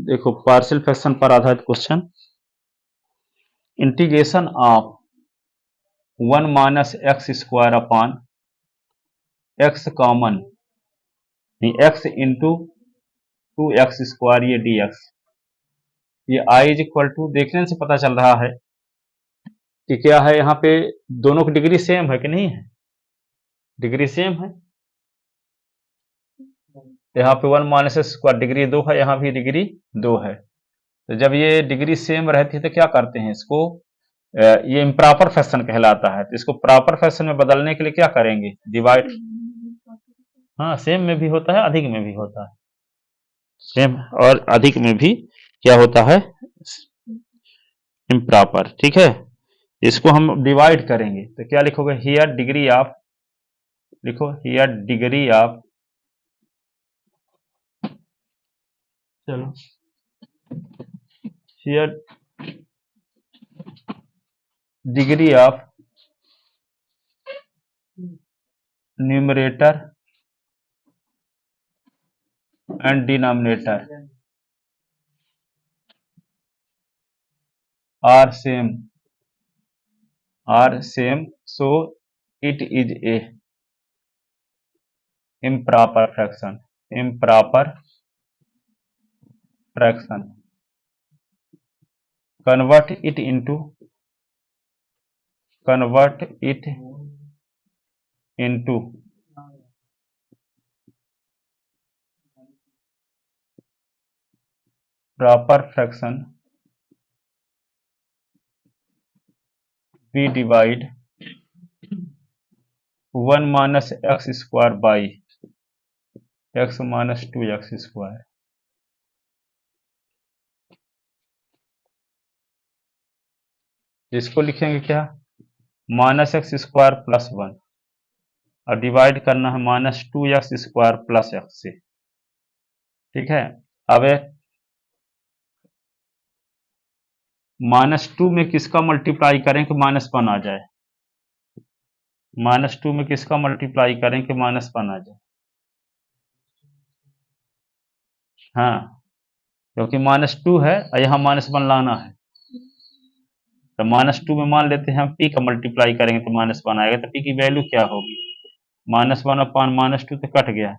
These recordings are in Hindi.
देखो पार्शियल फ्रैक्शन पर आधारित question. Integration of 1 minus X square upon x common x into 2x square ये dx, ये आई इज इक्वल टू, देखने से पता चल रहा है कि क्या है, यहाँ पे दोनों की डिग्री सेम है कि नहीं है, डिग्री सेम है। यहाँ पे 1 माइनस स्क्वायर डिग्री 2 है, यहाँ भी डिग्री 2 है। तो जब ये डिग्री सेम रहती है तो क्या करते हैं इसको, ये इम्प्रॉपर फैक्शन कहलाता है। तो इसको प्रॉपर फैक्शन में बदलने के लिए क्या करेंगे, डिवाइड। हाँ, सेम में भी होता है, अधिक में भी होता है, सेम और अधिक में भी क्या होता है, इम्प्रॉपर। ठीक है, इसको हम डिवाइड करेंगे तो क्या लिखोगे, हियर डिग्री ऑफ, लिखो हियर डिग्री ऑफ, चलो here degree of numerator and denominator are same, so it is a improper fraction, convert it into proper fraction, we divide 1 minus x square by x minus 2x square। इसको लिखेंगे क्या, माइनस एक्स स्क्वायर प्लस 1 और डिवाइड करना है minus 2x square plus x से। ठीक है, अब -2 में किसका मल्टीप्लाई करें कि -1 आ जाए, -2 में किसका मल्टीप्लाई करें कि -1 आ जाए। हाँ, क्योंकि -2 है और यहाँ -1 लाना है, तो -2 में मान लेते हैं हम p का मल्टीप्लाई करेंगे तो -1 आएगा। तो p की वैल्यू क्या होगी, -1 अपान -2 तो कट गया,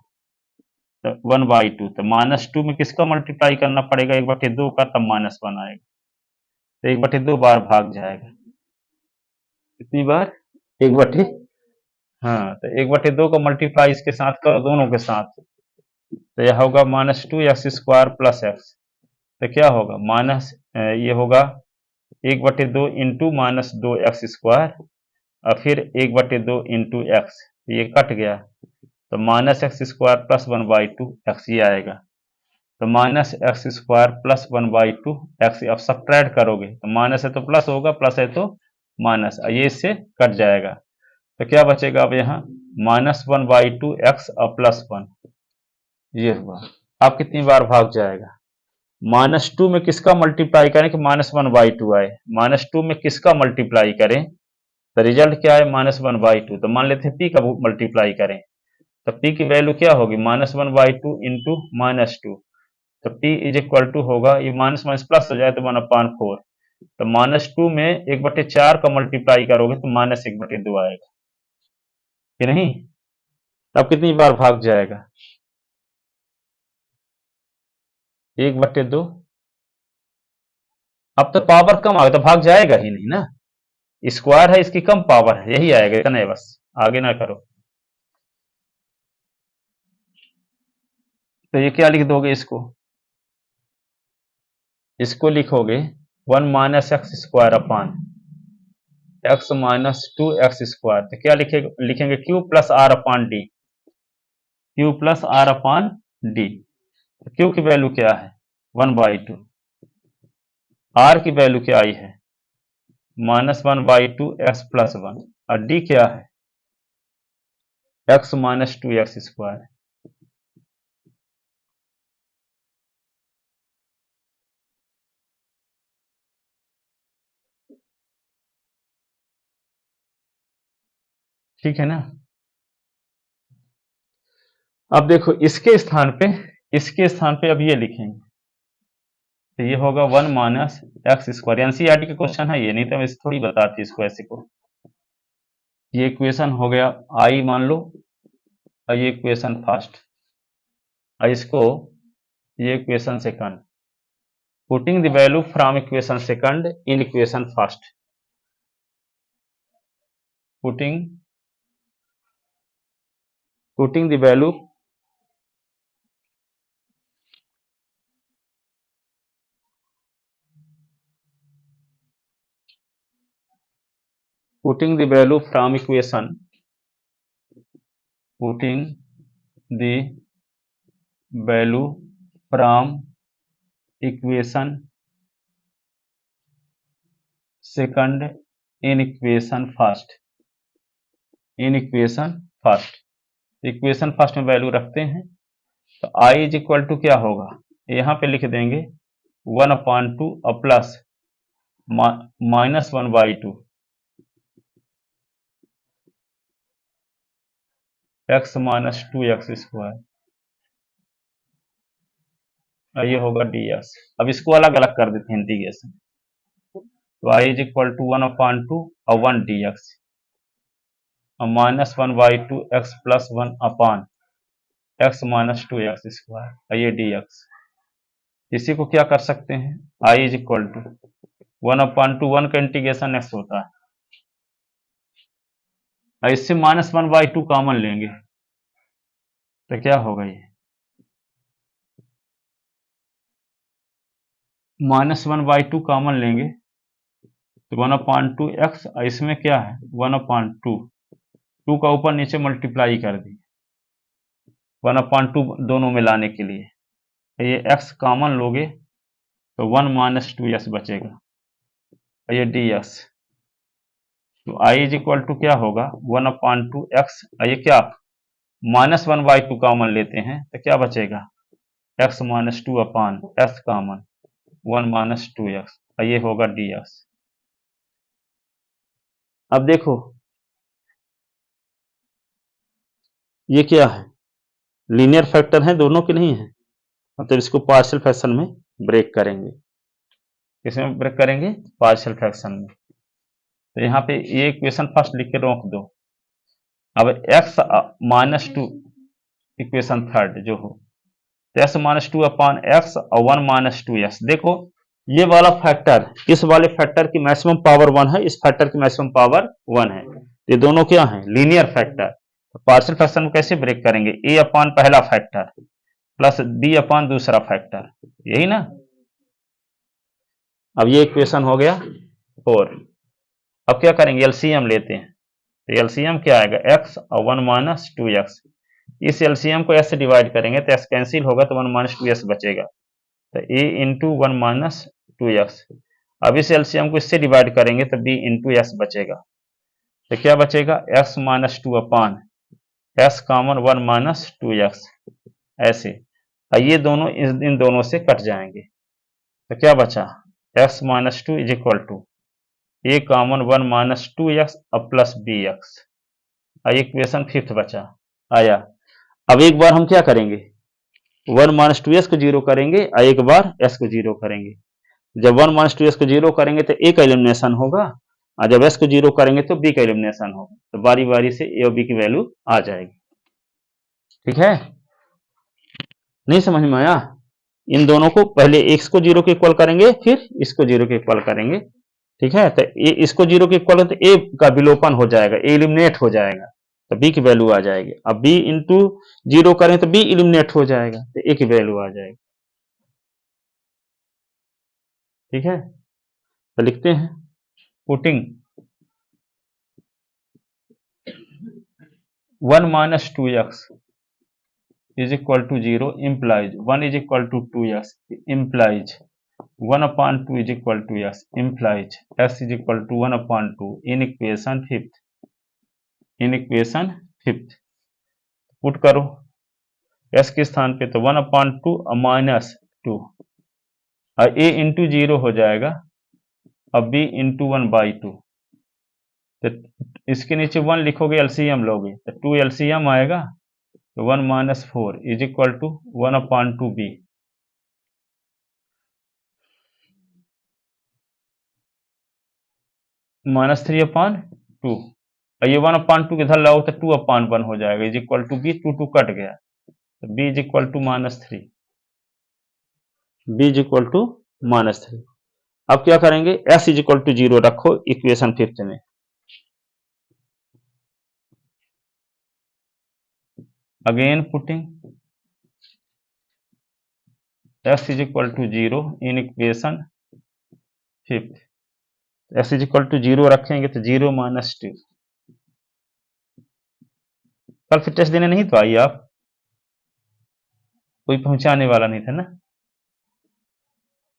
तो 1/2। तो -2 में किसका मल्टीप्लाई करना पड़ेगा, 1/2 का, तब -1 आएगा। तो 1/2 बार भाग जाएगा, कितनी बार, 1/, हाँ, तो 1/2 का मल्टीप्लाई इसके साथ करो, दोनों के साथ, तो यह होगा -2x स्क्वायर प्लस एक्स। तो क्या होगा, ये होगा 1/2 इंटू -2x स्क्वायर और फिर 1/2 इंटू एक्स, ये कट गया, तो -x स्क्वायर प्लस 1/2 एक्स ये आएगा। तो -x स्क्वायर प्लस 1/2 एक्स, अब सब्ट्रैक्ट करोगे तो माइनस है तो प्लस होगा, प्लस है तो माइनस, ये इससे कट जाएगा। तो क्या बचेगा अब यहाँ, -1/2 एक्स और +1, ये हुआ। अब कितनी बार भाग जाएगा, -2 में किसका मल्टीप्लाई करें कि -1/2 आए, -2 में किसका मल्टीप्लाई करें तो रिजल्ट क्या है, -1/2। तो मान लेते हैं p का मल्टीप्लाई करें, तो p की वैल्यू क्या होगी, -1/2 इंटू -2। तो p इज इक्वल टू होगा, ये माइनस माइनस प्लस हो जाए तो 1/4। तो -2 में 1/4 का मल्टीप्लाई करोगे तो -1/2 आएगा कि नहीं। तब कितनी बार भाग जाएगा, 1/2। अब तो पावर कम आ गया तो भाग जाएगा ही नहीं ना, स्क्वायर है, इसकी कम पावर है, यही आएगा, इतना है बस, आगे ना करो। तो ये क्या लिख दोगे, इसको लिखोगे 1 minus X square upon X minus 2x square. तो क्या लिखेंगे q plus R upon D, q plus R upon D. q की वैल्यू क्या है, 1/2, r की वैल्यू क्या आई है, -1/2 x प्लस 1, और d क्या है, x माइनस 2x स्क्वायर। ठीक है ना। अब देखो इसके स्थान पे अब ये लिखेंगे, तो ये होगा 1 माइनस एक्स स्क्वायर। एनसीईआरटी का क्वेश्चन है ये, नहीं तो मैं थोड़ी बताती इसको ऐसे को। ये इक्वेशन हो गया आई मान लो, और ये इक्वेशन फर्स्ट, और इसको ये equation second. Putting the value from equation second in equation first, putting the value putting the value from equation, putting the value from equation second in equation first, in equation first, equation first में वैल्यू रखते हैं। तो i इज इक्वल टू क्या होगा, यहाँ पे लिख देंगे 1/2 और plus -1/2 x minus 2x square, ये होगा dx। अब इसको अलग अलग कर देते हैं इंटीग्रेशन। तो i इज इक्वल टू 1/2 और 1 dx और -1/2 x प्लस 1 अपान x माइनस 2x स्क्वायर, और ये dx। इसी को क्या कर सकते हैं, i इज इक्वल टू 1/2, 1 का इंटीग्रेशन x होता है, और इससे -1/2 कॉमन लेंगे तो क्या होगा, ये -1/2 कॉमन लेंगे तो 1/2 x, इसमें क्या है 1/2, 2 का ऊपर नीचे मल्टीप्लाई कर दी 1/2 दोनों में लाने के लिए, तो ये x कॉमन लोगे तो 1 माइनस 2x बचेगा, और ये dx। तो i इज इक्वल टू क्या होगा 1/2 x, और ये क्या -1/2 कॉमन लेते हैं तो क्या बचेगा x माइनस 2 अपान x कॉमन 1 माइनस 2x, और ये होगा dx। अब देखो ये क्या है, लीनियर फैक्टर है दोनों के नहीं है, मतलब इसको पार्शियल फ्रैक्शन में ब्रेक करेंगे। किसमें ब्रेक करेंगे, पार्शियल फ्रैक्शन में। तो यहाँ पे ये इक्वेशन फर्स्ट लिख के रोक दो। अब x माइनस 2 इक्वेशन थर्ड जो हो, तो x माइनस 2 अपान x और 1 माइनस 2x। देखो ये वाला फैक्टर, इस वाले फैक्टर की मैक्सिमम पावर 1 है, इस फैक्टर की मैक्सिमम पावर 1 है, ये दोनों क्या है लीनियर फैक्टर। तो पार्शियल फ्रैक्शन में कैसे ब्रेक करेंगे, a अपान पहला फैक्टर प्लस b अपान दूसरा फैक्टर, यही ना। अब ये इक्वेशन हो गया 4। अब क्या करेंगे, एलसीएम लेते हैं। तो एलसीएम क्या आएगा, x और 1 माइनस 2x। इस एलसीएम को s से डिवाइड करेंगे तो s कैंसिल होगा तो 1 माइनस 2s बचेगा, तो a इंटू 1 माइनस 2x। अब इस एलसीएम को इससे डिवाइड करेंगे तो b इंटू s बचेगा, तो क्या बचेगा x माइनस 2 अपान s कॉमन 1 माइनस 2x, ऐसे। और ये दोनों इन दोनों से कट जाएंगे, तो क्या बचा x minus 2 is equal to a common 1 minus 2x और प्लस bx, और इक्वेशन फिफ्थ बचा आया। अब एक बार हम क्या करेंगे 1 माइनस 2s को जीरो करेंगे और एक बार s को जीरो करेंगे। जब 1 माइनस 2s को जीरो करेंगे तो a का एलिमिनेशन होगा, और जब s को जीरो करेंगे तो b का एलिमिनेशन होगा, तो बारी बारी से a और b की वैल्यू आ जाएगी। ठीक है, नहीं समझ में आया। इन दोनों को पहले x को जीरो के इक्वल करेंगे, फिर इसको जीरो के इक्वल करेंगे। ठीक है, तो इसको जीरो के इक्वल तो a का विलोपन हो जाएगा, a एलिमिनेट हो जाएगा तो b की वैल्यू आ जाएगी। अब b इंटू जीरो करें तो b एलिमिनेट हो जाएगा तो a की वैल्यू आ जाएगी। ठीक है, तो लिखते हैं putting 1 minus 2x is equal to 0 implies 1 is equal to 2x implies 1/2 is equal to x implies x is equal to 1/2 in equation fifth, in equation fifth. Put करो s के स्थान पे तो 1/2 और माइनस 2, और a इंटू 0 हो जाएगा, अब b इंटू 1/2। तो इसके नीचे 1 लिखोगे एलसीएम लोगे तो 2 एलसीएम आएगा, तो 1 minus 4 is equal to 1/2 b। -3/2, और ये 1/2 के इधर लाओ तो 2/1 हो जाएगा, is equal to B, 2 cut गया, तो B is equal to -3, B is equal to -3। अब क्या करेंगे, एस इज इक्वल टू 0 रखो इक्वेशन 5 में, again putting S is equal to 0 in equation 5, S is equal to 0 रखेंगे तो 0 - 2। कल फिर टेस्ट देने नहीं तो आइए आप, कोई पहुंचाने वाला नहीं था ना,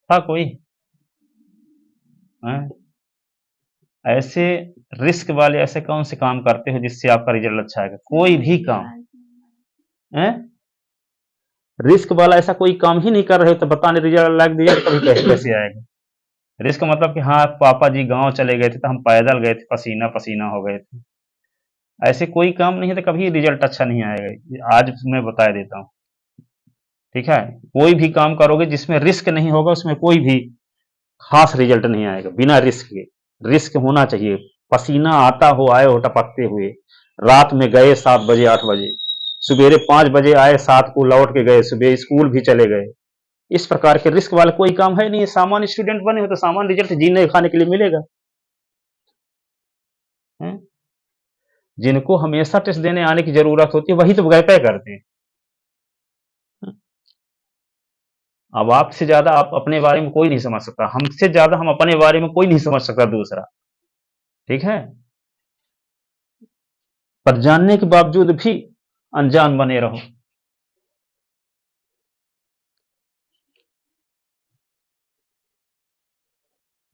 था कोई? हाँ? ऐसे रिस्क वाले ऐसे कौन से काम करते हो जिससे आपका रिजल्ट अच्छा आएगा? कोई भी काम है, रिस्क वाला ऐसा कोई काम ही नहीं कर रहे हो तो बताने रिजल्ट लाइक रिजल्ट कभी कैसे आएगा? रिस्क मतलब कि हाँ पापा जी गांव चले गए थे तो हम पैदल गए थे, पसीना पसीना हो गए थे, ऐसे कोई काम नहीं है तो कभी रिजल्ट अच्छा नहीं आएगा, आज मैं बता देता हूँ, ठीक है? कोई भी काम करोगे जिसमें रिस्क नहीं होगा उसमें कोई भी खास रिजल्ट नहीं आएगा, बिना रिस्क के। रिस्क होना चाहिए, पसीना आता हो, आए हो टपकते हुए, रात में गए 7 बजे 8 बजे, सवेरे 5 बजे आए, 7 को लौट के गए, सुबह स्कूल भी चले गए, इस प्रकार के रिस्क वाला कोई काम है नहीं। सामान्य स्टूडेंट बने हो तो सामान्य रिजल्ट जीने खाने के लिए मिलेगा। है? जिनको हमेशा टेस्ट देने आने की जरूरत होती है वही तो गए पे करते हैं। अब आपसे ज्यादा आप अपने बारे में कोई नहीं समझ सकता, हमसे ज्यादा हम अपने बारे में कोई नहीं समझ सकता दूसरा, ठीक है? पर जानने के बावजूद भी अनजान बने रहो।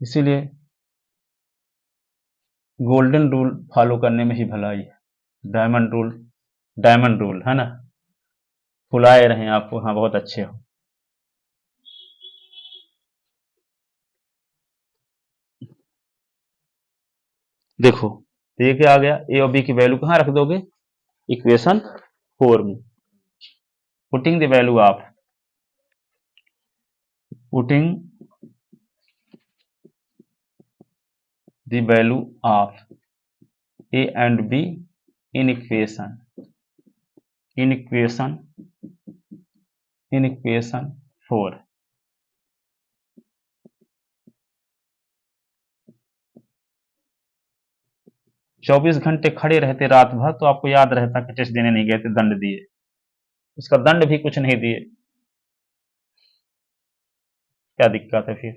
इसीलिए गोल्डन रूल फॉलो करने में ही भलाई है, डायमंड रूल है ना, फुलाए रहें आपको, हाँ बहुत अच्छे हो। देखो तो ये क्या आ गया, ए और बी की वैल्यू कहाँ रख दोगे, इक्वेशन 4 में, putting the value of, putting the value of a and b in equation 4। चौबीस घंटे खड़े रहते रात भर तो आपको याद रहता कि टेस्ट देने नहीं गए थे, दंड दिए, उसका दंड भी कुछ नहीं दिए, क्या दिक्कत है फिर?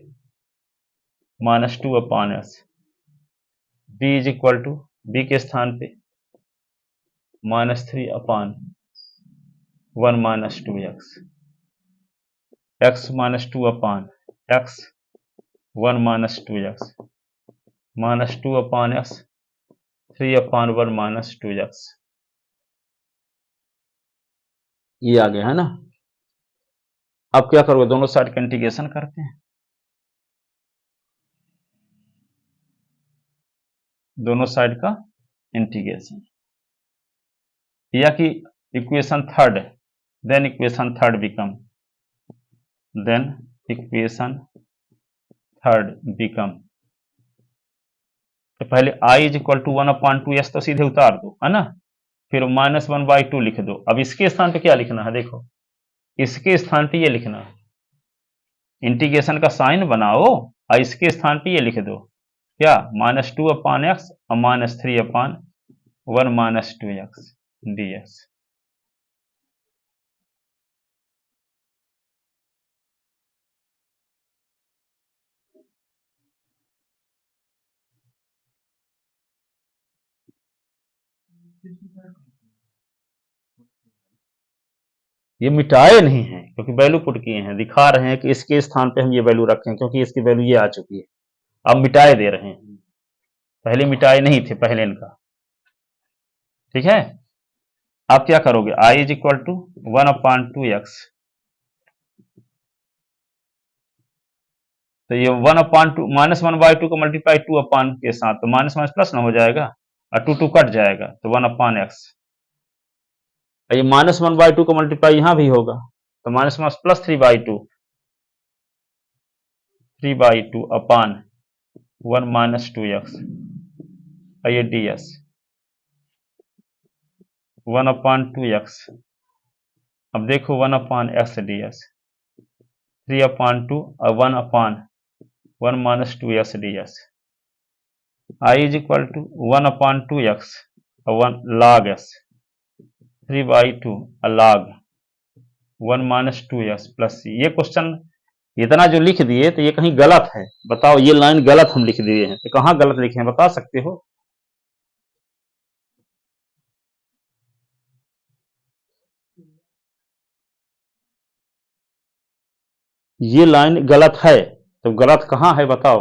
-2/s, B is equal to, B के स्थान पे -3/1 - 2x, x -2/x 1 - 2x, -2/s 3/1 - 2x, ये आ गया है ना। अब क्या करोगे, दोनों साइड का इंटीग्रेशन करते हैं, दोनों साइड का इंटीग्रेशन, या कि equation third, then equation third become, तो पहले i is equal to 1/2s तो सीधे उतार दो, है ना, फिर -1/2 लिख दो। अब इसके स्थान पे क्या लिखना है, देखो इसके स्थान पे ये लिखना है, इंटीग्रेशन का साइन बनाओ और इसके स्थान पे ये लिख दो, क्या, -2/x और -3/1 - 2x dx। ये मिटाए नहीं है क्योंकि वैल्यू पुट किए हैं, दिखा रहे हैं कि इसके स्थान पे हम ये वैल्यू रखें क्योंकि इसकी वैल्यू ये आ चुकी है, अब मिटाए दे रहे हैं, पहले मिटाए नहीं थे पहले इनका, ठीक है? आप क्या करोगे, i is equal to 1/2x, तो ये 1/2 -1/2 को मल्टीप्लाई 2/, के साथ तो माइनस माइनस प्लस ना हो जाएगा और 2 कट जाएगा तो 1/x, ये -1/2 को मल्टीप्लाई यहां भी होगा तो माइनस प्लस 3/2 3/2 अपान 1 माइनस 2x, ये डी एस 1/2x। अब देखो 1/x डी एस 3/2 और 1/1 minus 2x d s. I is equal to 1/2x और 1 log s 3/2 log 1 minus 2x plus c. ये क्वेश्चन इतना जो लिख दिए तो ये कहीं गलत है, बताओ, ये लाइन गलत हम लिख दिए हैं, तो कहाँ गलत लिखे हैं बता सकते हो? ये लाइन गलत है, तो गलत कहाँ है बताओ?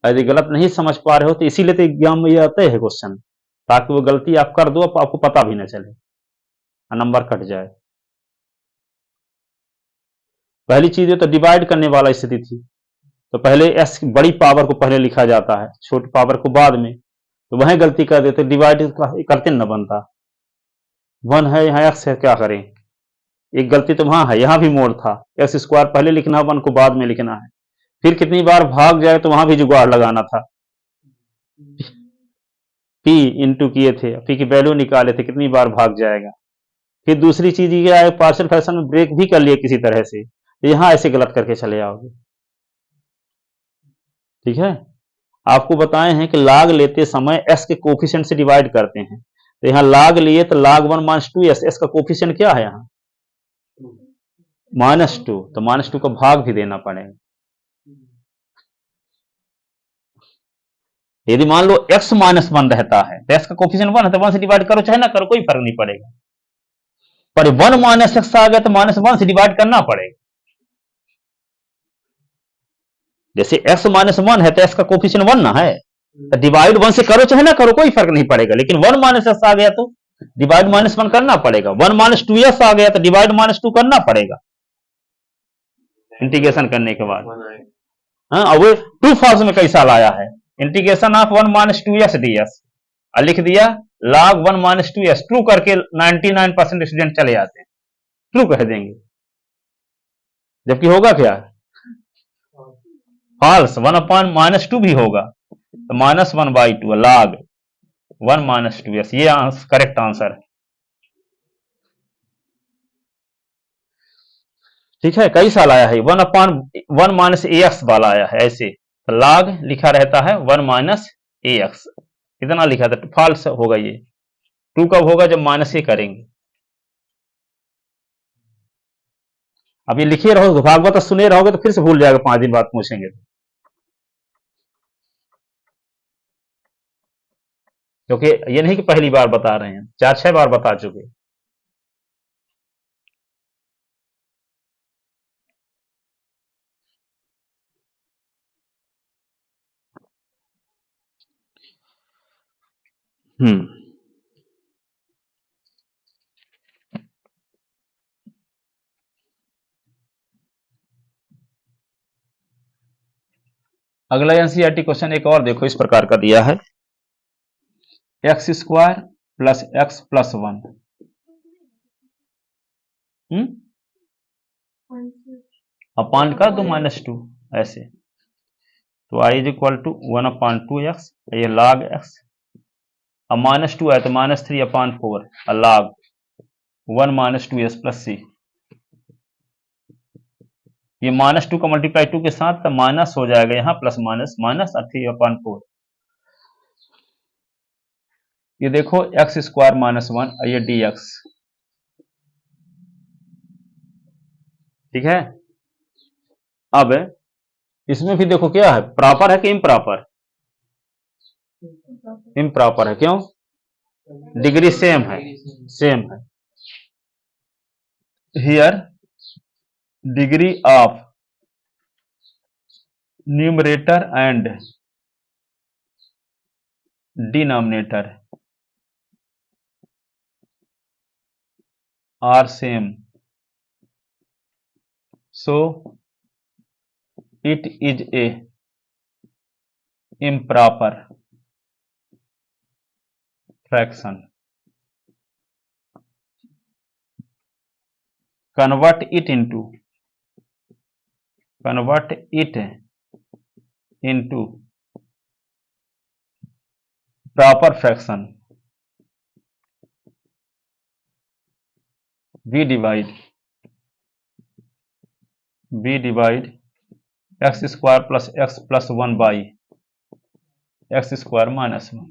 यदि गलत नहीं समझ पा रहे हो तो इसीलिए तो एग्जाम में ये आते हैं क्वेश्चन, ताकि वो गलती आप कर दो, आपको पता भी ना चले, नंबर कट जाए। पहली चीज ये तो डिवाइड करने वाला स्थिति थी, तो पहले एस बड़ी पावर को पहले लिखा जाता है, छोटी पावर को बाद में, तो वहीं गलती कर देते, डिवाइड करते न बनता। 1 है यहाँ एक्स है, क्या करें, एक गलती तो वहां है, यहां भी मोड़ था, एक्स स्क्वायर पहले लिखना, 1 को बाद में लिखना है। फिर कितनी बार भाग जाए तो वहां भी जुगाड़ लगाना था, पी इंटू किए थे, पी की वैल्यू निकाले थे, कितनी बार भाग जाएगा। फिर दूसरी चीज ये है, पार्शियल फ्रैक्शन में ब्रेक भी कर लिए किसी तरह से, तो यहां ऐसे गलत करके चले आओगे। ठीक है, आपको बताए हैं कि लाग लेते समय एस के कोफिशिएंट से डिवाइड करते हैं, तो यहां लाग लिए तो लाग 1 माइनस 2 एस, एस का कोफिशिएंट क्या है यहाँ -2, तो -2 का भाग भी देना पड़ेगा। यदि मान लो x -1 रहता है तो x का कोफिशिएंट 1 है, तो 1 से डिवाइड करो चाहे ना करो, कोई फर्क नहीं पड़ेगा। पर 1 माइनस एक्स आ गया तो -1 से डिवाइड करना पड़ेगा। जैसे x -1 है तो x का कोफिशिएंट 1 ना है, तो डिवाइड 1 से करो चाहे ना करो, कोई फर्क नहीं पड़ेगा। लेकिन 1 माइनस एक्स आ गया तो डिवाइड -1 करना पड़ेगा। 1 माइनस 2x आ गया तो डिवाइड -2 करना पड़ेगा इंटीग्रेशन करने के बाद। हाँ, अब वो ट्रू फॉल्स में कैसा लाया है, integration of 1 minus 2x ds, और लिख दिया log 1 माइनस 2x, ट्रू करके 99% स्टूडेंट चले जाते हैं, ट्रू कह देंगे, जबकि होगा क्या, फॉल्स। 1/-2 भी होगा, तो -1/2 log 1 माइनस 2x, ये करेक्ट आंसर है। ठीक है, कई साल आया है 1/1 माइनस ax वाला आया है ऐसे, तो log लिखा रहता है 1 माइनस ax, इतना लिखा था, फॉल्स होगा ये। ट्रू कब होगा, जब माइनस ए करेंगे। अब ये लिखे रहोगे, भागवत सुने रहोगे तो फिर से भूल जाएगा, 5 दिन बाद पूछेंगे तो। क्योंकि ये नहीं कि पहली बार बता रहे हैं, 4-6 बार बता चुके। हम्म, अगला एनसीईआरटी क्वेश्चन एक और देखो, इस प्रकार का दिया है, X square plus X plus 1 अपान कर दो -2 ऐसे, तो I is equal to 1/2x, ये log x, अब -2 है तो -3/4 log 1 minus 2s plus c. ये -2 का मल्टीप्लाई 2 के साथ तो माइनस हो जाएगा, यहाँ प्लस माइनस माइनस 3/4। ये देखो एक्स स्क्वायर -1, ये dx, ठीक है। अब इसमें भी देखो क्या है, प्रॉपर है कि इम्प्रॉपर, इम्प्रॉपर है, क्यों, डिग्री सेम है, सेम है। Here degree of numerator and denominator are same, so it is a improper fraction, convert it into convert it into proper fraction, be divide X square plus X plus 1 by X square minus 1।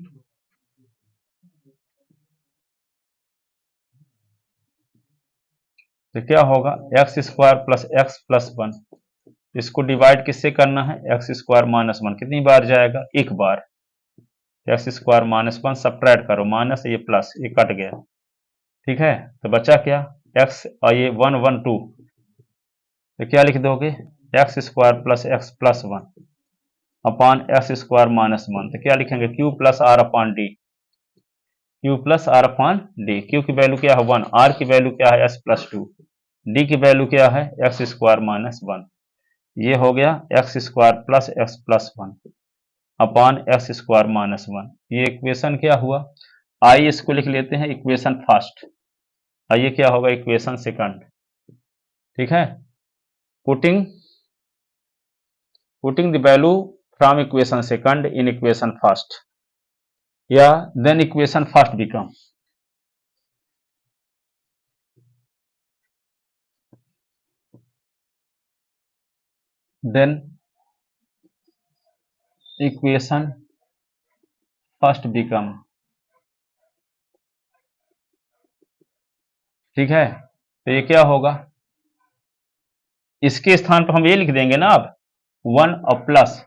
तो क्या होगा, X square plus X plus 1, इसको डिवाइड किससे करना है, एक्स स्क्वायर माइनस 1, कितनी बार जाएगा, एक बार। एक्स स्क्वायर माइनस 1 सब्ट्रैक्ट करो, माइनस ये प्लस, ये कट गया, ठीक है। तो बचा क्या, एक्स और ये 1 1 2, तो क्या लिख दोगे, X square plus X plus 1 upon X square minus 1। तो क्या लिखेंगे, Q plus R upon D, Q plus R upon D. Q की वैल्यू क्या है 1, आर की वैल्यू क्या है एस प्लस 2, डी की वैल्यू क्या है एक्स स्क्वायर माइनस 1। ये हो गया X square plus X plus 1 upon X square minus 1। ये इक्वेशन क्या हुआ, आइए इसको लिख लेते हैं इक्वेशन फर्स्ट, आइए क्या होगा इक्वेशन सेकंड, ठीक है। Putting the value from equation second in equation first, या then equation first become then equation first become, ठीक है। तो ये क्या होगा, इसके स्थान पर हम ये लिख देंगे ना अब 1 और plus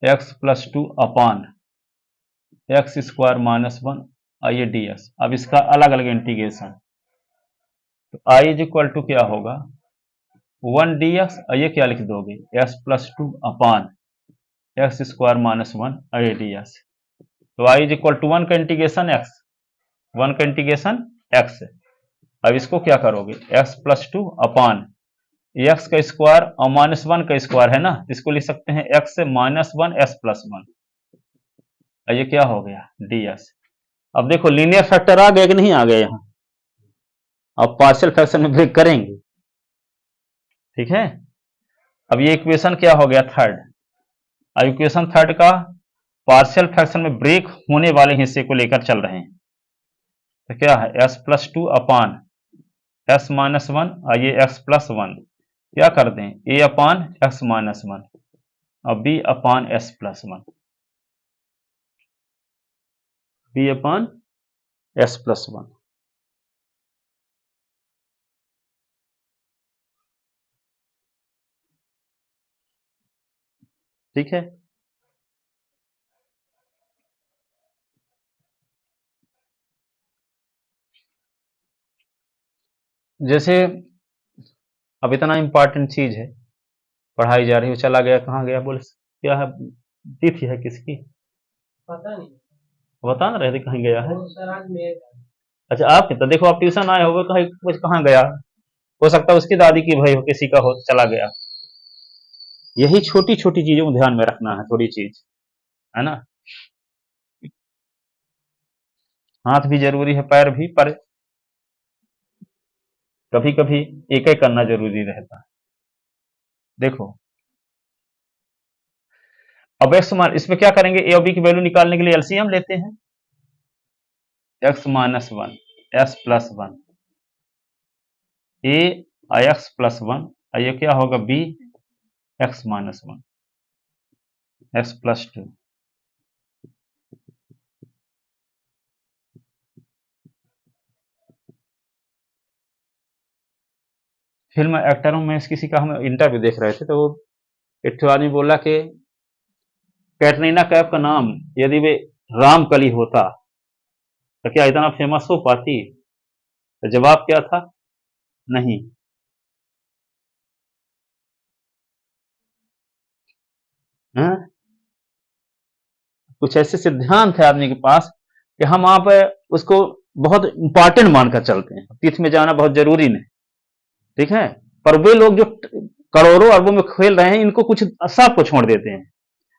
X plus 2 upon X square minus 1 और ये डी एक्स। अब इसका अलग अलग इंटीग्रेशन, तो आई इज इक्वल टू क्या होगा 1 डी एक्स, और ये क्या लिख दोगे x plus 2 upon X square minus 1 और ये डी एक्स। तो आई इज इक्वल टू 1 का इंटीग्रेशन एक्स, 1 का इंटीग्रेशन एक्स। अब इसको क्या करोगे एक्स प्लस 2 अपॉन एक्स का स्क्वायर और माइनस 1 का स्क्वायर है ना, इसको लिख सकते हैं एक्स से माइनस 1 एस प्लस 1, और ये क्या हो गया डी एस। अब देखो लीनियर फैक्टर आ गया कि नहीं आ गया यहाँ, अब पार्शियल फ्रैक्शन में ब्रेक करेंगे, ठीक है। अब ये इक्वेशन क्या हो गया थर्ड, अब इक्वेशन थर्ड का पार्शियल फ्रैक्शन में ब्रेक होने वाले हिस्से को लेकर चल रहे हैं। तो क्या है S plus 2 upon s minus 1 और ये एक्स प्लस 1, क्या कर दें ए अपॉन एक्स माइनस 1 और B upon S plus 1, B upon S plus 1। ठीक है, जैसे अब इतना इंपॉर्टेंट चीज है पढ़ाई जा रही है, चला गया, कहाँ गया बोले, क्या है तिथि है किसकी, पता नहीं, बता ना रहे थे कहीं गया है। सर आज मेरे अच्छा आपके, तो देखो आप ट्यूशन आए हो कहीं, कुछ कहाँ गया, हो सकता है उसकी दादी की भाई हो, किसी का हो, चला गया। यही छोटी छोटी चीजों को ध्यान में रखना है, थोड़ी चीज है ना। हाथ भी जरूरी है, पैर भी, पर कभी कभी एक एक करना जरूरी रहता है। देखो अब एक्स मान, इसमें क्या करेंगे ए और बी की वैल्यू निकालने के लिए एलसीएम लेते हैं, x minus 1 s plus 1 a x plus 1, और ये क्या होगा b x minus 1 x plus 2। Film एक्टरों में किसी का हम इंटरव्यू देख रहे थे, तो वो एक आदमी बोला कि कैटरीना कैफ का नाम यदि वे रामकली होता तो क्या इतना फेमस हो पाती, तो जवाब क्या था, नहीं। है? कुछ ऐसे सिद्धांत है आदमी के पास कि हम आप उसको बहुत इंपॉर्टेंट मानकर चलते हैं, तीर्थ में जाना बहुत जरूरी नहीं, ठीक है। पर वे लोग जो करोड़ों अरबों में खेल रहे हैं, इनको कुछ सब को छोड़ देते हैं,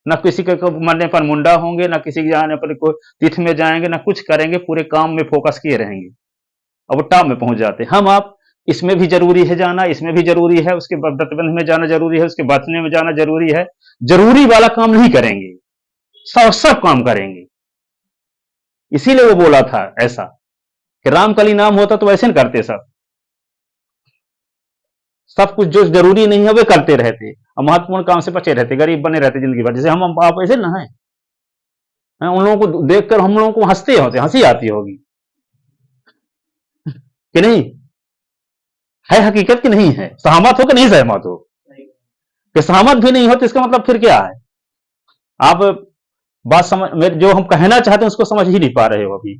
ना किसी के मरने पर मुंडा होंगे, ना किसी के जाने पर कोई तीर्थ में जाएंगे, ना कुछ करेंगे, पूरे काम में फोकस किए रहेंगे और वो टॉप में पहुंच जाते हैं। हम आप इसमें भी जरूरी है जाना, इसमें भी जरूरी है, उसके प्रतिबंध में जाना जरूरी है, उसके बचने में जाना जरूरी है। जरूरी वाला काम नहीं करेंगे, सब सब काम करेंगे। इसीलिए वो बोला था ऐसा कि रामकली नाम होता तो वैसे नहीं करते सब। सब कुछ जो जरूरी नहीं है वे करते रहते और महत्वपूर्ण काम से बचे रहते, गरीब बने रहते जिंदगी भर। जैसे हम आप ऐसे ना है, उन लोगों को देखकर हम लोगों को हंसते होते, हंसी आती होगी कि नहीं? है हकीकत की नहीं है? सहमत हो कि नहीं सहमत हो? कि सहमत भी नहीं हो तो इसका मतलब फिर क्या है? आप बात समझ, जो हम कहना चाहते हैं उसको समझ ही नहीं पा रहे हो अभी।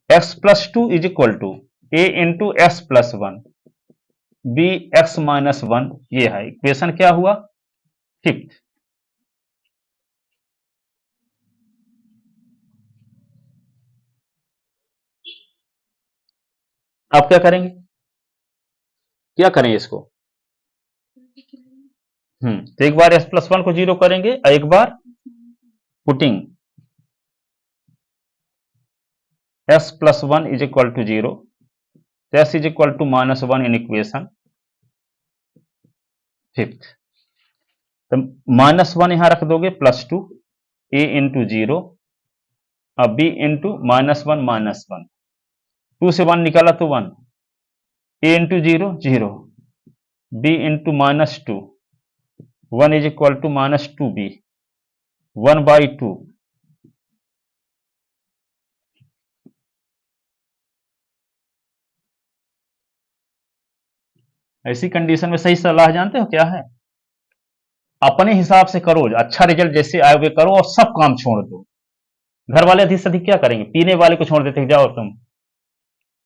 X plus two is equal to A into X plus one B x minus one, ये है इक्वेशन। क्या हुआ? फिफ्थ। अब क्या करेंगे? क्या करें इसको? तो एक बार एस प्लस वन को जीरो करेंगे और एक बार putting s plus one is equal to zero, s is equal to minus one in equation fifth. तो माइनस वन यहां रख दोगे, प्लस टू ए इंटू जीरो और b into minus one, two से वन निकाला तो one, a into zero zero, b into minus two, one is equal to minus two b, one by to. ऐसी कंडीशन में सही सलाह जानते हो क्या है? अपने हिसाब से करो, अच्छा रिजल्ट जैसे आए वे करो और सब काम छोड़ दो। घर वाले अधिक से अधिक क्या करेंगे? पीने वाले को छोड़ देते, जाओ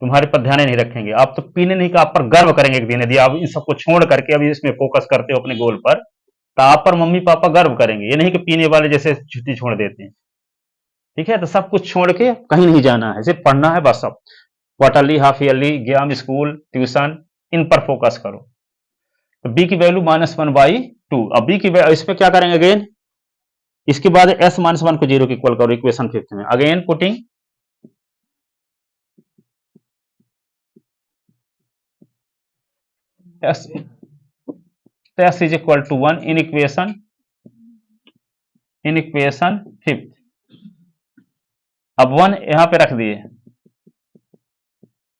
तुम्हारे पर ध्यान ही नहीं रखेंगे। आप तो पीने नहीं का आप पर गर्व करेंगे एक दिन, यदि आप इन सबको छोड़ करके अभी इसमें फोकस करते हो अपने गोल पर, तो आप पर मम्मी पापा गर्व करेंगे। ये नहीं कि पीने वाले जैसे छुट्टी छोड़ देते हैं। ठीक है, तो सब कुछ छोड़ के कहीं नहीं जाना है, सिर्फ पढ़ना है बस। सब quarterly, half yearly exam, school, tuition, इन पर फोकस करो। तो बी की value minus one by two. अब बी की इस पर क्या करेंगे अगेन? इसके बाद एस माइनस वन को जीरो के इक्वल करो इक्वेशन फिफ्थ में, again putting s, s is equal to one in equation fifth. अब वन यहां पे रख दिए,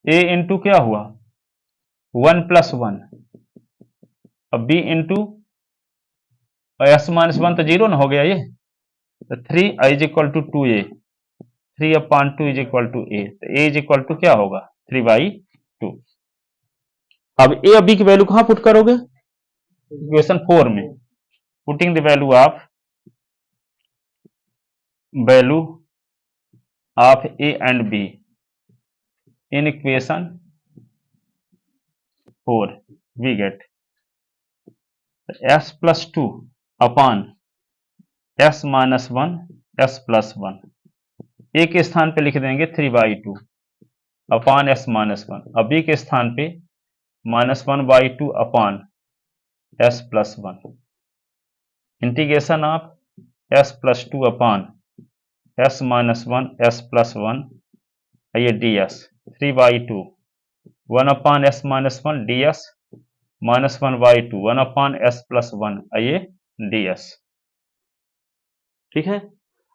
ए इंटू क्या हुआ? वन प्लस वन, अब b into s minus one तो जीरो ना हो गया ये, तो three I is equal to two a, three upon two is equal to a, तो ए इज इक्वल टू क्या होगा? Three by two. अब ए और बी की वैल्यू कहां पुट करोगे? इक्वेशन फोर में, putting the value of a and b in equation four, we get s plus two upon s minus one s plus one, a के स्थान पे लिख देंगे three by two upon s minus one, और बी के स्थान पे minus one by two upon S plus one, integration of s plus two upon s minus one s plus one, ये d s three by two one upon s minus one d s minus one by two one upon S plus one, ये डी एस। ठीक है,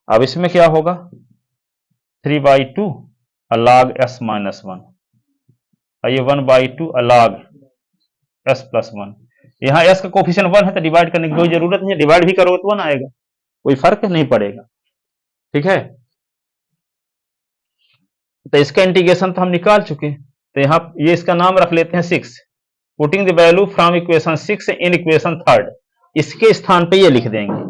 अब इसमें क्या होगा? Three by two log s minus one, ये one by two log s plus one. यहाँ एस का कोफिशिएंट वन है तो डिवाइड करने की कोई जरूरत नहीं है, डिवाइड भी करो तो वन आएगा, कोई फर्क नहीं पड़ेगा। ठीक है, तो इसका इंटीग्रेशन तो हम निकाल चुके, तो यहाँ ये इसका नाम रख लेते हैं six, putting the value from equation six in equation third, इसके स्थान पे ये लिख देंगे।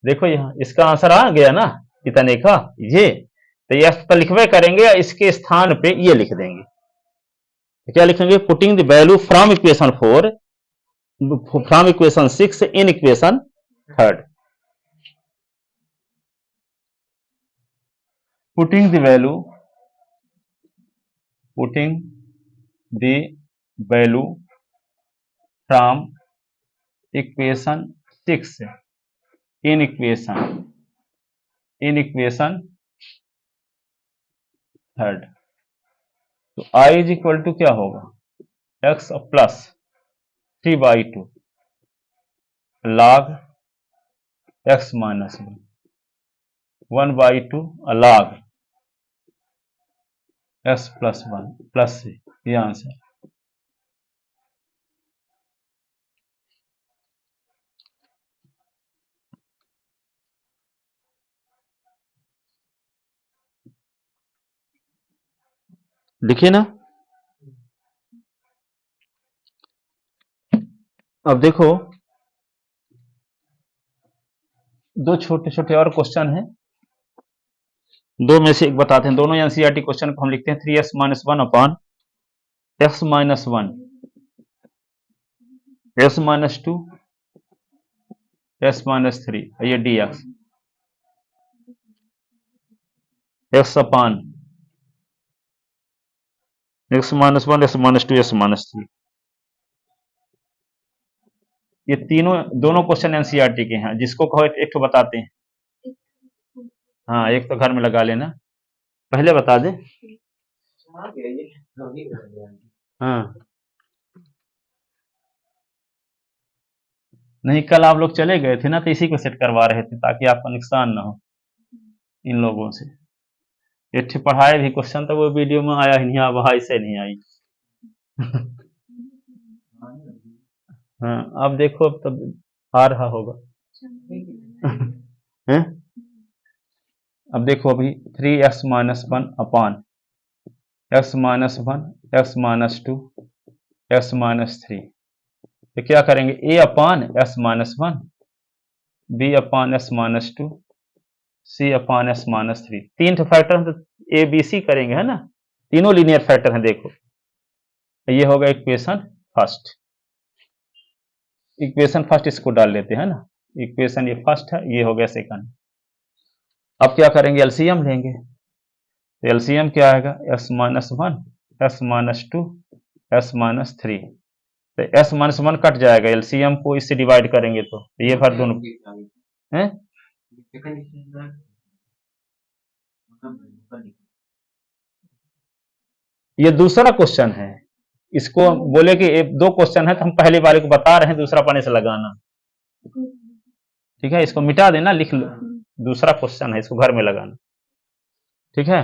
देखो यहाँ इसका आंसर आ गया ना इतने का, ये तो ये तो लिखवे करेंगे, इसके स्थान पे ये लिख देंगे। तो क्या लिखेंगे? Putting the value from equation four from equation six in equation third, putting the value from equation six in in equation third. तो आई इज इक्वल टू क्या होगा, x plus 3/2 log x minus 1/2 log x plus 1 plus c, ये आंसर। लिखिए ना। अब देखो दो छोटे छोटे और क्वेश्चन हैं, दो में से एक बताते हैं। दोनों एनसीईआरटी क्वेश्चन को हम लिखते हैं 3x minus 1 upon x minus 1 x minus 2 x minus 3, ये dx x upon x minus 1 x minus 2 x minus 3। ये तीनों दोनों क्वेश्चन एनसीईआरटी के हैं, जिसको कहो एक तो बताते हैं। हाँ, एक तो घर में लगा लेना, पहले बता दे। हाँ, नहीं कल आप लोग चले गए थे ना, तो इसी को सेट करवा रहे थे ताकि आपको नुकसान ना हो इन लोगों से। एक पढ़ाए भी क्वेश्चन तो वो वीडियो में आया ही नहीं, अब ऐसे नहीं आई। हाँ, अब देखो अब तब आ रहा होगा। हैं? अब देखो अभी 3x minus 1 upon x minus 1 x minus 2 x minus 3, तो क्या करेंगे, a upon x minus 1 b upon x minus 2 c upon x minus 3। तीन तो फैक्टर हम तो a b c करेंगे, है ना, तीनों लीनियर फैक्टर हैं। देखो ये होगा इक्वेशन फर्स्ट, इक्वेशन फर्स्ट इसको डाल लेते हैं ना, इक्वेशन ये फर्स्ट है, ये हो गया सेकंड। अब क्या करेंगे, एलसीएम लेंगे। तो एलसीएम क्या आएगा, x minus 1 x minus 2 x minus 3। तो x माइनस 1 कट जाएगा, एलसीएम को इससे डिवाइड करेंगे तो ये भर दोनों हैं। ये दूसरा क्वेश्चन है, इसको बोले कि दो क्वेश्चन है तो हम पहले वाले को बता रहे हैं, दूसरा पन्ने से लगाना। ठीक है, इसको मिटा देना, लिख लो, दूसरा क्वेश्चन है, इसको घर में लगाना। ठीक है,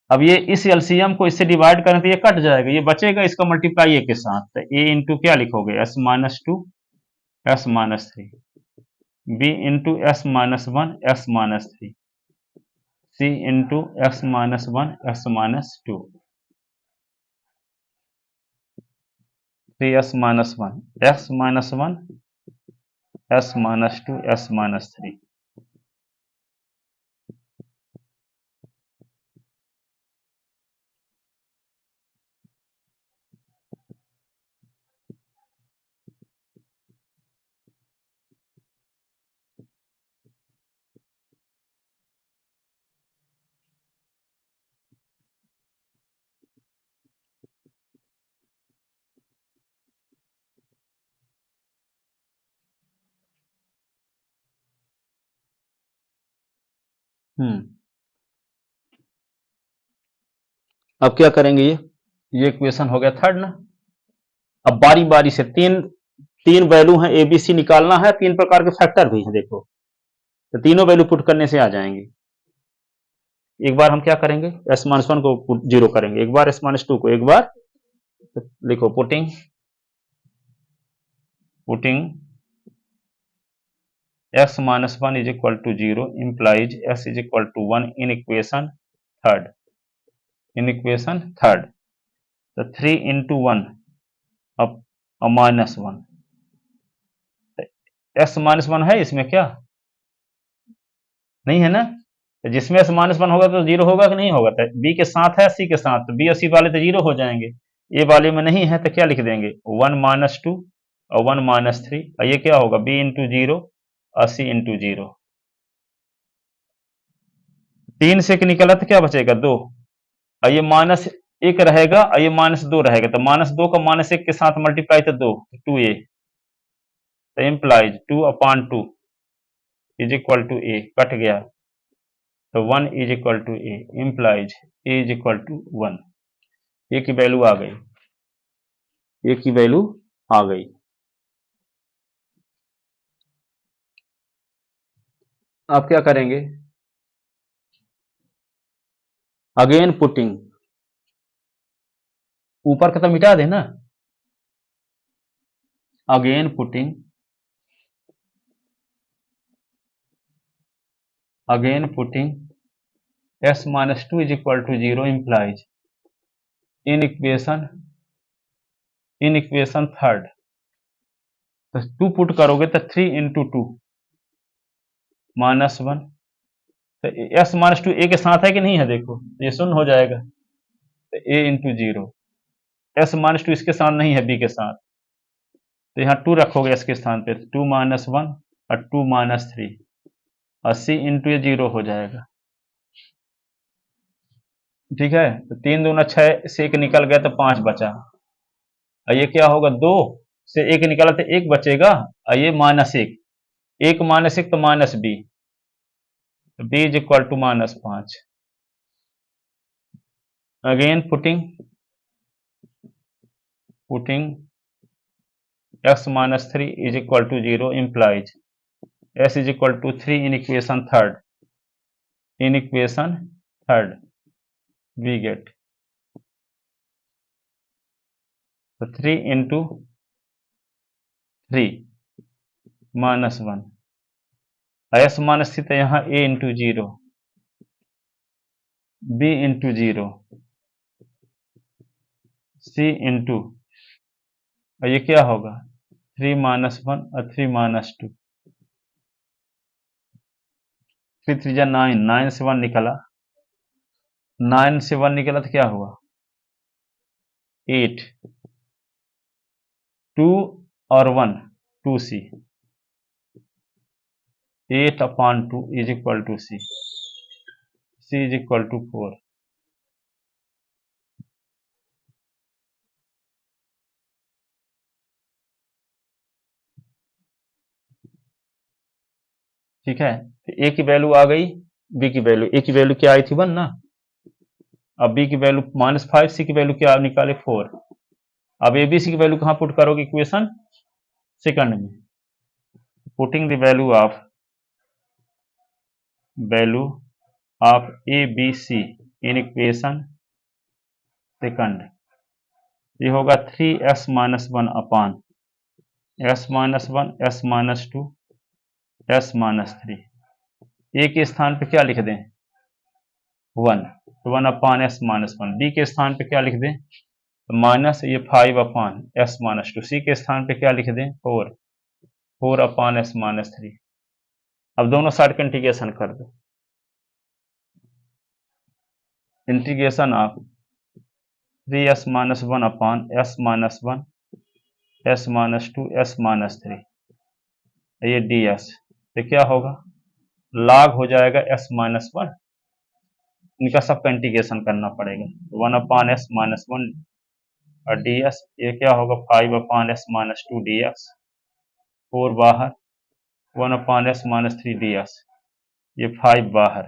अब ये इस एलसीएम को इससे डिवाइड करें तो ये कट जाएगा, ये बचेगा, इसका मल्टीप्लाई ए के साथ। तो ए इंटू क्या लिखोगे, s minus 2 s minus 3, b into s minus 1 s minus 3, c into x minus 1 x minus 2, 3x minus 1 x minus 1 s minus 2 s minus 3। अब क्या करेंगे, ये इक्वेशन हो गया थर्ड ना। अब बारी बारी से तीन वैल्यू है, ए बी सी निकालना है, तीन प्रकार के फैक्टर भी हैं। देखो तो तीनों वैल्यू पुट करने से आ जाएंगे। एक बार हम क्या करेंगे, एस माइनस 1 को 0 करेंगे, एक बार एस माइनस 2 को, एक बार तो लिखो putting x minus 1 is equal to 0 implies s is equal to 1 in equation third। तो 3 into 1 अब माइनस 1, x माइनस 1 है इसमें क्या नहीं है ना, तो जिसमें s माइनस 1 होगा तो 0 होगा कि नहीं होगा। तो b के साथ है, c के साथ, तो b और c वाले तो 0 हो जाएंगे, a वाले में नहीं है तो क्या लिख देंगे, 1 माइनस 2 और 1 माइनस 3, और ये क्या होगा, b इंटू 0 और c इंटू 0। 3 से निकला तो क्या बचेगा, 2, और ये माइनस 1 रहेगा और ये माइनस 2 रहेगा, तो माइनस 2 का माइनस 1 के साथ मल्टीप्लाई तो 2 2a, तो implies 2 upon 2 is equal to a, cut गया। तो 1 is equal to A, implies A is equal to 1। A की वैल्यू आ गई, ए की वैल्यू आ गई। आप क्या करेंगे, अगेन पुटिंग, ऊपर का तो मिटा देना, again putting, s minus 2 is equal to 0 implies in equation third, तो 2 पुट करोगे तो 3 इंटू 2 -1, तो s माइनस 2 ए के साथ है कि नहीं है, देखो ये शून्य हो जाएगा, तो a इंटू 0, s माइनस 2 इसके साथ नहीं है, b के साथ, तो यहाँ 2 रखोगे s के स्थान पे, 2 -1 और 2 -3, और c इंटू ये 0 हो जाएगा। ठीक है, तो 3 दूना 6 से 1 निकल गया तो 5 बचा, और ये क्या होगा, 2 से 1 निकाला तो 1 बचेगा, और ये -1, 1 -1 तो माइनस b, तो b is equal to -5। Again putting x minus 3 is equal to 0 implies s is equal to 3 in equation third, we get, so 3 into 3 -1, s minus 3 तो यहाँ a into 0, b into 0, c into, और ये क्या होगा, 3 -1 और 3 -2, 3 3 9, 9 से 1 निकला, 9 से 1 निकला तो क्या हुआ, 8, 2 और 1 2c, 8/2 is equal to c is equal to 4। ठीक है, तो a की वैल्यू आ गई, b की वैल्यू, a की वैल्यू क्या आई थी 1 ना, अब b की वैल्यू -5, c की वैल्यू क्या निकाले 4। अब a b c की वैल्यू कहाँ पुट करोगे, इक्वेशन सेकंड में, putting the value of a b c in equation second, ये होगा 3s - 1 upon s - 1 s - 2 s - 3, a के स्थान पे क्या लिख दें, 1, तो 1/s - 1, b के स्थान पे क्या लिख दें, माइनस ये 5/s - 2, c के स्थान पे क्या लिख दें, 4/s - 3। अब दोनों साइड का इंटीग्रेशन कर दो, integration of 3s - 1 upon s - 1 s - 2 s - 3, ये ds, तो क्या होगा, log हो जाएगा s - 1, इनका सबका इंटीग्रेशन करना पड़ेगा, 1/s - 1 और ds, ये क्या होगा, 5/s - 2 dx, 4 बाहर, 1/s - 3 ds, ये 5 बाहर,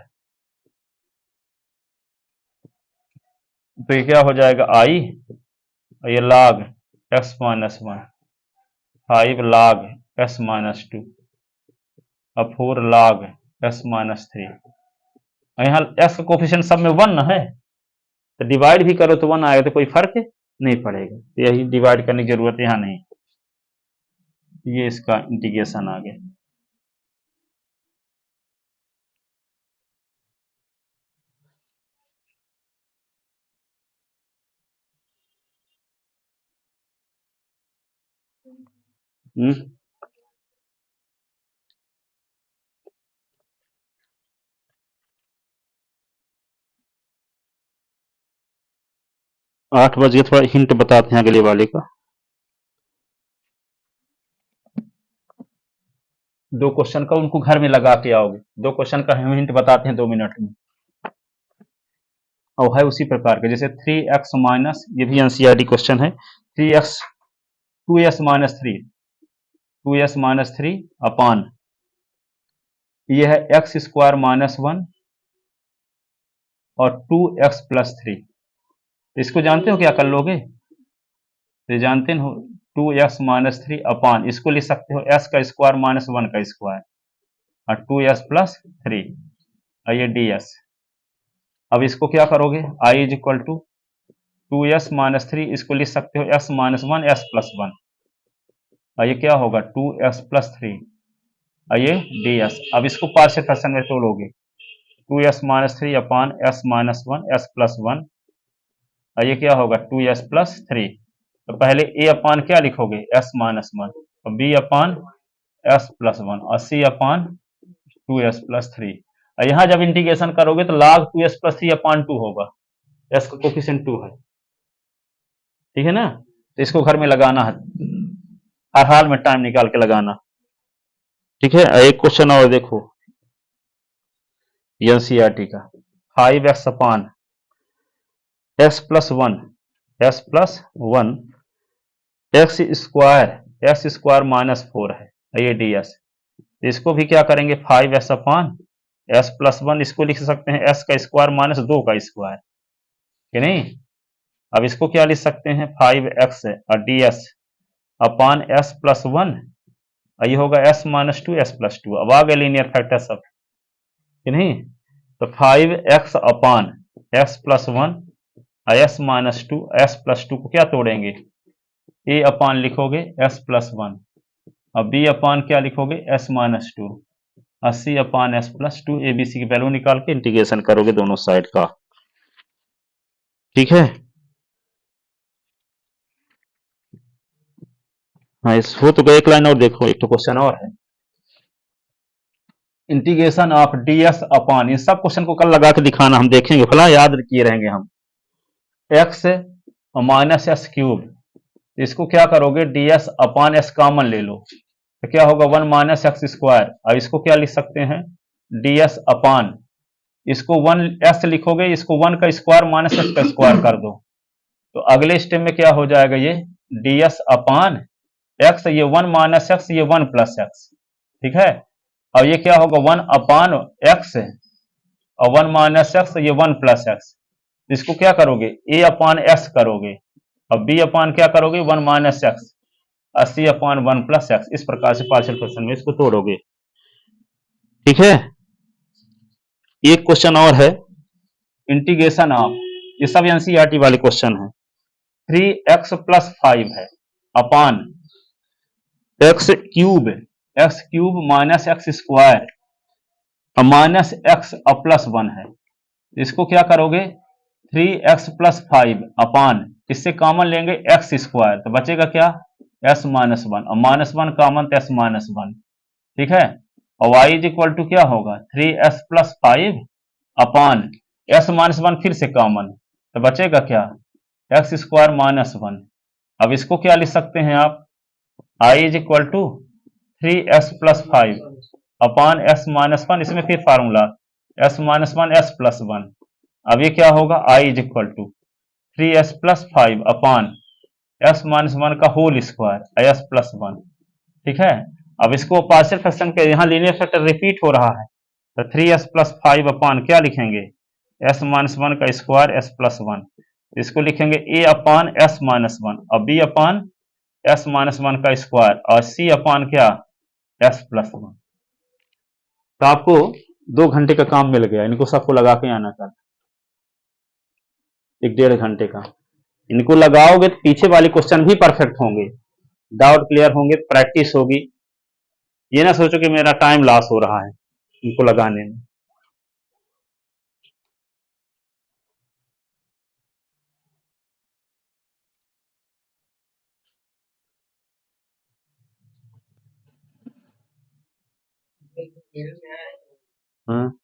तो ये क्या हो जाएगा i, और ये log s - 1, 5 log s - 2 और 4 log s - 3, और यहाँ s का कोफिशिएंट सब में 1 है, तो डिवाइड भी करो तो 1 आएगा, तो कोई फर्क नहीं पड़ेगा, तो यही डिवाइड करने की जरूरत यहाँ नहीं, ये इसका इंटीग्रेशन आ गया। हम्म, 8 बज गए, थोड़ा हिंट बताते हैं अगले वाले का, 2 क्वेश्चन का उनको घर में लगा के आओगे, 2 क्वेश्चन का हम हिंट बताते हैं 2 मिनट में, और है उसी प्रकार के, जैसे 3x माइनस, ये भी एनसीईआरटी क्वेश्चन है, 3x 2s माइनस 3 अपान, ये है x² - 1 और 2x+3। इसको जानते हो क्या कर लोगे? तो जानते हो 2x-3 अपान, इसको लिख सकते हो s का स्क्वायर माइनस 1 का स्क्वायर, और 2s+3 और ये ds। अब इसको क्या करोगे? I is equal to 2s-3, इसको लिख सकते हो s-1 s+1, और ये क्या होगा 2s+3 और ये ds। अब इसको पार्शियल फ्रैक्शन में तोड़ोगे, 2s-3 अपान s-1 s+1, और ये क्या होगा 2s+3। तो पहले a अपान क्या लिखोगे? s-1, और b अपान s+1 और c अपान 2s+3। और यहाँ जब इंटीग्रेशन करोगे तो log 2s+3 अपान 2 होगा, s का कोफिशिएंट 2 है, ठीक है ना? तो इसको घर में लगाना है, हर हाल में टाइम निकाल के लगाना, ठीक है? एक क्वेश्चन और देखो एनसीईआरटी का, 5x अपान x+1 एक्स स्क्वायर माइनस 4 है ये ds। इसको भी क्या करेंगे? 5x अपान s+1, इसको लिख सकते हैं s का स्क्वायर माइनस 2 का स्क्वायर, कि नहीं? अब इसको क्या लिख सकते हैं? 5x और ds अपान s+1, और ये होगा s-2 s+2। अब आ गए लीनियर फैक्टर सब, कि नहीं? तो 5x अपान s+1 और s-2 को क्या तोड़ेंगे? a अपान लिखोगे s+1, और b अपान क्या लिखोगे? s-2, और c upon s+2। A B C की वैल्यू निकाल के इंटीग्रेशन करोगे दोनों साइड का, ठीक है? हाँ, इस हो तो गए। एक लाइन और देखो, एक तो क्वेश्चन और है, इंटीग्रेशन ऑफ ds अपान, इन सब क्वेश्चन को कल लगा के दिखाना, हम देखेंगे, फला याद किए रहेंगे हम, x माइनस एस क्यूब, इसको क्या करोगे? ds अपान s कॉमन ले लो, तो क्या होगा 1 माइनस एक्स स्क्वायर। अब इसको क्या लिख सकते हैं? ds अपान, इसको 1 s लिखोगे, इसको 1 का स्क्वायर माइनस एक्स का स्क्वायर कर दो, तो अगले स्टेप में क्या हो जाएगा? ये ds अपान एक्स, ये 1 माइनस एक्स, ये 1 प्लस एक्स, ठीक है? और ये क्या होगा? 1 अपान एक्स, और 1 माइनस एक्स, ये 1 प्लस एक्स। इसको क्या करोगे? a अपान s करोगे, और b अपान क्या करोगे? 1 माइनस एक्स, और c अपान 1 प्लस एक्स। इस प्रकार से पार्शियल फ्रैक्शन में इसको तोड़ोगे, ठीक है? एक क्वेश्चन और है, इंटीग्रेशन ऑफ, ये सब एनसीईआरटी वाले क्वेश्चन है, 3x+5 है अपान x³ minus X square minus x plus 1 है। इसको क्या करोगे? 3x+5 अपान, इससे कॉमन लेंगे एक्स स्क्वायर, तो बचेगा क्या? s-1, और -1 कॉमन तो s-1, ठीक है? और y इज इक्वल टू क्या होगा? 3s+5 अपान s-1 फिर से कॉमन, तो बचेगा क्या? x² -1। अब इसको क्या लिख सकते हैं आप? i is equal to 3s+5 upon s-1, इसमें फिर फार्मूला s-1 s+1। अब ये क्या होगा? i is equal to 3s+5 upon s-1 का होल स्क्वायर s+1, ठीक है? अब इसको पार्शियल फ्रैक्शन के, यहाँ लीनियर फैक्टर रिपीट हो रहा है, तो 3s+5 अपान क्या लिखेंगे? s-1 का स्क्वायर s+1, इसको लिखेंगे a अपान s-1, और b अपान s-1 का स्क्वायर, और c अपान क्या? s+1। तो आपको 2 घंटे का काम मिल गया, इनको सबको लगा के आना कल, 1 डेढ़ घंटे का। इनको लगाओगे तो पीछे वाले क्वेश्चन भी परफेक्ट होंगे, डाउट क्लियर होंगे, प्रैक्टिस होगी। ये ना सोचो कि मेरा टाइम लॉस हो रहा है इनको लगाने में। खेल में आए। हाँ।